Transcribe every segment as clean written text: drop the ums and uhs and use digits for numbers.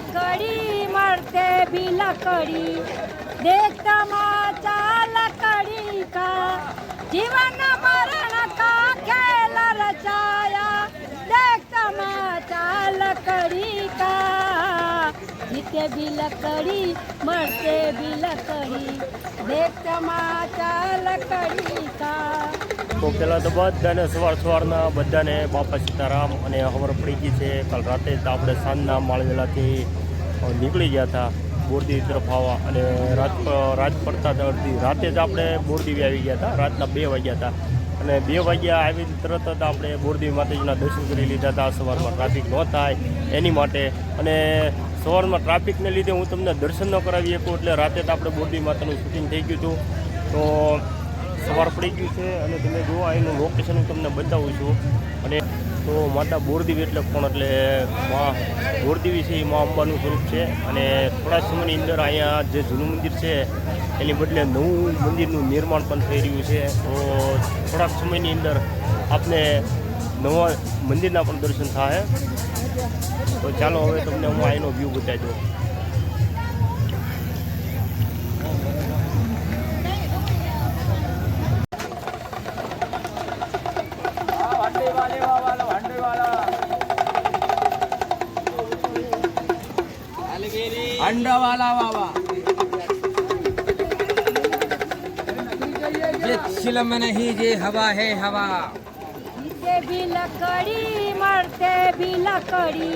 लकड़ी मरते भी लकड़ी देखता माचा लकड़ी का जीवन मरण का खेल रचाया देखता माचा लकड़ी का जीते भी लकड़ी मरते भी लकड़ी देखता माचा लकड़ी का। તો પહેલાં તો બધાને સવારના બધાને બાપા સીતારામ અને ખબર પડી ગઈ છે. કાલ રાતે જ આપણે સાંજના માળવેલાથી નીકળી ગયા હતા બોરદી તરફ આવવા અને રાત પડતા અડધી રાતે જ આપણે બોરદી આવી ગયા હતા. રાતના 2 વાગ્યા હતા અને 2 વાગ્યા આવી તરત જ આપણે બોરદી માતાજીના દર્શન કરી લીધા હતા. સવારમાં ટ્રાફિક ન થાય એની માટે અને સવારમાં ટ્રાફિકને લીધે હું તમને દર્શન ન કરાવી શકું એટલે રાતે જ આપણે બોરદી માતાનું શૂટિંગ થઈ ગયું હતું. તો સવાર પડી ગયું છે અને તમે જુઓ એનું લોકેશન હું તમને બતાવું છું. અને તો માતા બોરદેવી એટલે કોણ એટલે મા બોરદેવી છે એ મા અંબાનું સ્વરૂપ છે. અને થોડા સમયની અંદર અહીંયા જે જૂનું મંદિર છે એની બદલે નવું મંદિરનું નિર્માણ પણ થઈ રહ્યું છે. તો થોડાક સમયની અંદર આપને નવા મંદિરના પણ દર્શન થાય. તો ચાલો હવે તમને હું અહીંનો વ્યૂ બતાવી દઉં. अंडा वाला बाबा ये फिल्म नहीं ये हवा है हवा जीते भी लकड़ी मरते भी लकड़ी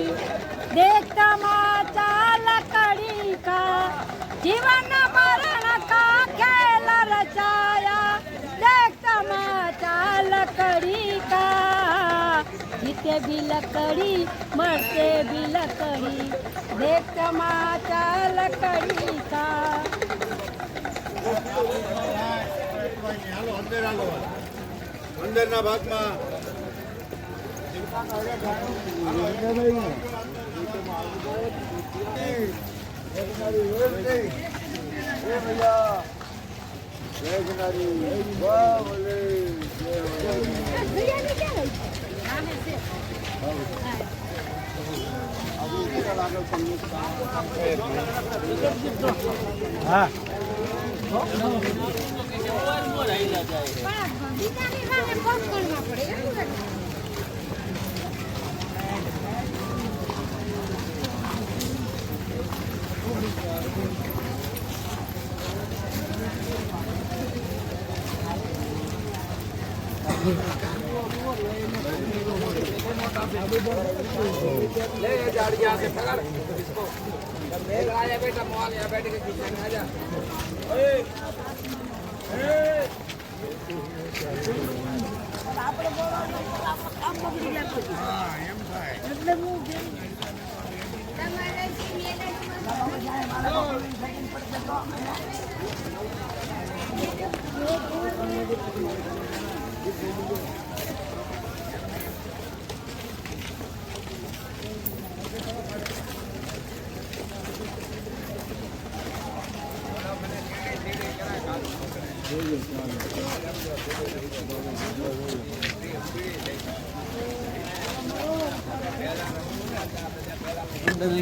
देखता माचा लकड़ी का जीवन मरण का खेल रचाया देखता माचा लकड़ी का जीते भी लकड़ी मरते भी लकड़ी देखता माचा लकड़ी का। અંદરના ભાગમાં હા ले गाड़ी यहाँ से पकड़ इसको बैग आया बेटा मॉल यहाँ बैठ के पीछे में आजा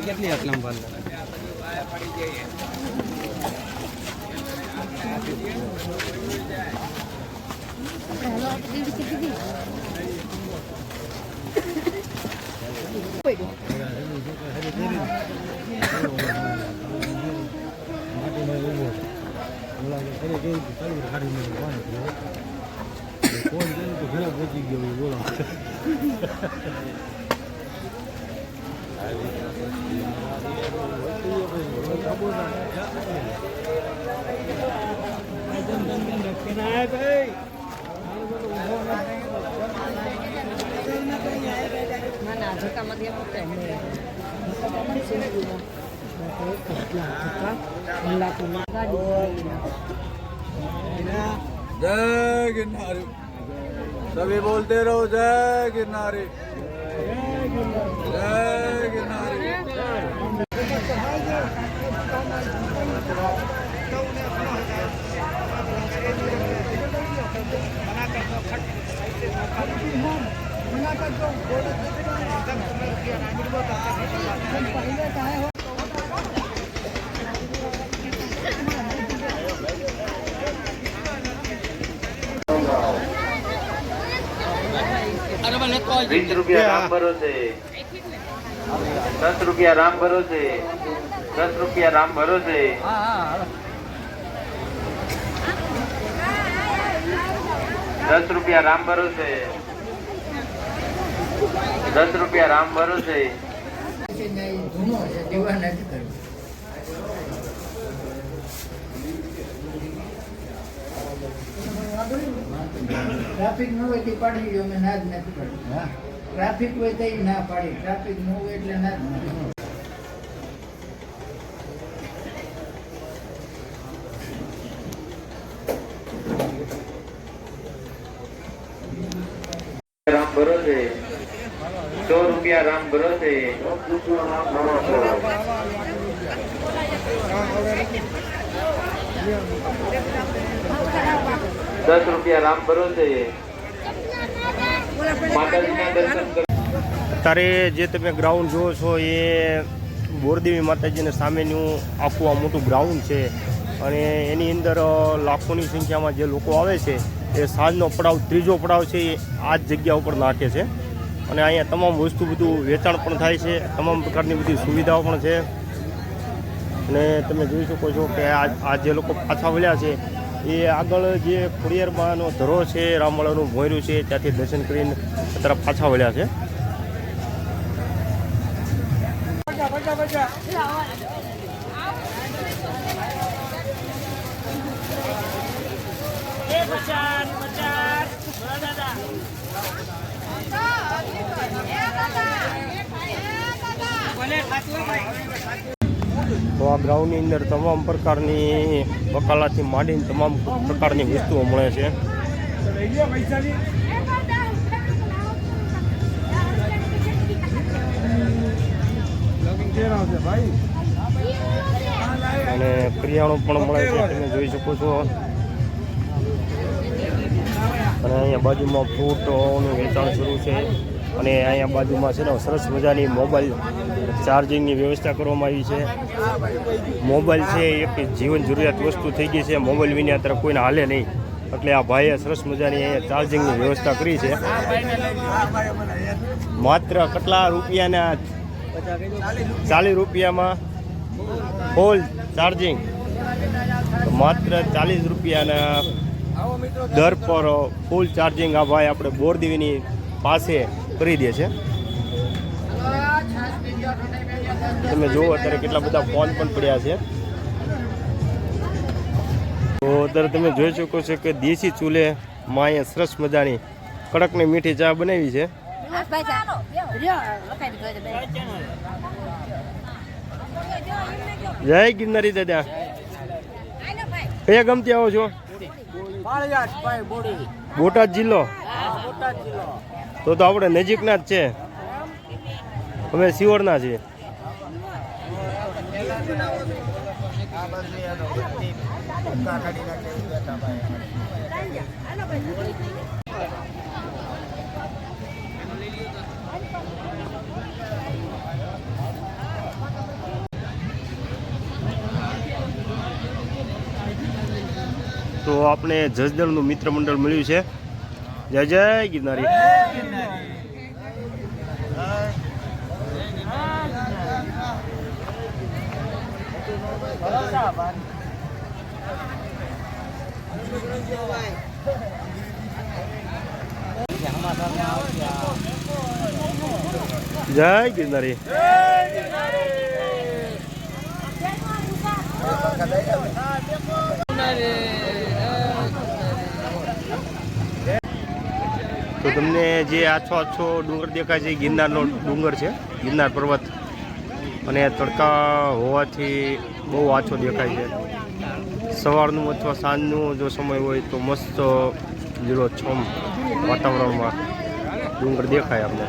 કેટલી આટલા ભાર ઘરે પહોંચી ગયો બોલો जय गिरनारी सभी बोलते रहो जय गिरनारी जय गिरनारी। ₹20 રામ ભરોસે, ₹10 રામ ભરોસે, ₹10 રામ ભરોસે, ₹10 રામ ભરોસે, ₹10 રામ ભરોસે. ટ્રાફિક ન હોય તે પાડી અમે ના જ નથી પાડી. ટ્રાફિક હોય તો ના પાડી, ટ્રાફિક ન હોય એટલે ના જ નથી. રામ ભરોસે, ₹100 રામ ભરોસે, ₹10 રામ ભરોસે. માતાજીના દર્શન કરો. અત્યારે જે તમે ગ્રાઉન્ડ જુઓ છો એ બોરદેવી માતાજીને સામેનું આખું આ મોટું ગ્રાઉન્ડ છે અને એની અંદર લાખોની સંખ્યામાં જે લોકો આવે છે એ સાંજનો પડાવ, ત્રીજો પડાવ છે એ આ જ જગ્યા ઉપર નાખે છે અને અહીંયા તમામ વસ્તુ બધું વેચાણ પણ થાય છે, તમામ પ્રકારની બધી સુવિધાઓ પણ છે અને તમે જોઈ શકો છો કે આ જે લોકો પાછા વળ્યા છે એ આગળ જે ખોડિયારમાંનો ધરો છે, રામવાળાનું ભોંયરું છે, ત્યાંથી દર્શન કરીને અત્યારે પાછા વળ્યા છે. તો આ ગ્રાઉન્ડની અંદર તમામ પ્રકારની બકાલાથી માંડીને તમામ પ્રકારની વસ્તુઓ મળે છે. અને કરિયાણું પણ મળે છે, તમે જોઈ શકો છો. અને અહીંયા બાજુમાં ફ્રૂટનું વેચાણ શરૂ છે અને અહીંયા બાજુમાં છે ને સરસ મજાની મોબાઈલ ચાર્જિંગની વ્યવસ્થા કરવામાં આવી છે. મોબાઈલ છે એક જીવન જરૂરિયાત વસ્તુ થઈ ગઈ છે, મોબાઈલ વિના અત્યારે કોઈને હાલે નહીં, એટલે આ ભાઈએ સરસ મજાની અહીંયા ચાર્જિંગની વ્યવસ્થા કરી છે. માત્ર કેટલા રૂપિયાના? ₹40 ફૂલ ચાર્જિંગ, માત્ર ₹40 દર પર ફૂલ ચાર્જિંગ આ ભાઈ આપણે બોરદેવીની પાસે કરી દે છે. તમે જુઓ અત્યારે કેટલા બધા ફોન પણ પડ્યા છે. તો અત્યારે તમે જોઈ શકો છો કે દેશી ચૂલે માં અહીંયા સરસ મજાની કડક ને મીઠી ચા બનાવી છે. જય ગિરનારી દાદા. કયા ગામથી આવો છો? બોટાદ જિલ્લો. તો આપણે નજીકના જ છે, અમે સિહોરના છીએ. તો આપણે જસદણનું મિત્ર મંડળ મળ્યું છે. જય જય ગિરનારી. જય ગિરનારી. તો તમને જે આછો ડુંગર દેખાય છે ગિરનારનો ડુંગર છે, ગિરનાર પર્વત, અને તડકા હોવાથી બહુ આછો દેખાય છે. સવારનું અથવા સાંજનું જો સમય હોય તો મસ્ત લીલોછમ વાતાવરણમાં ડુંગર દેખાય આપણે.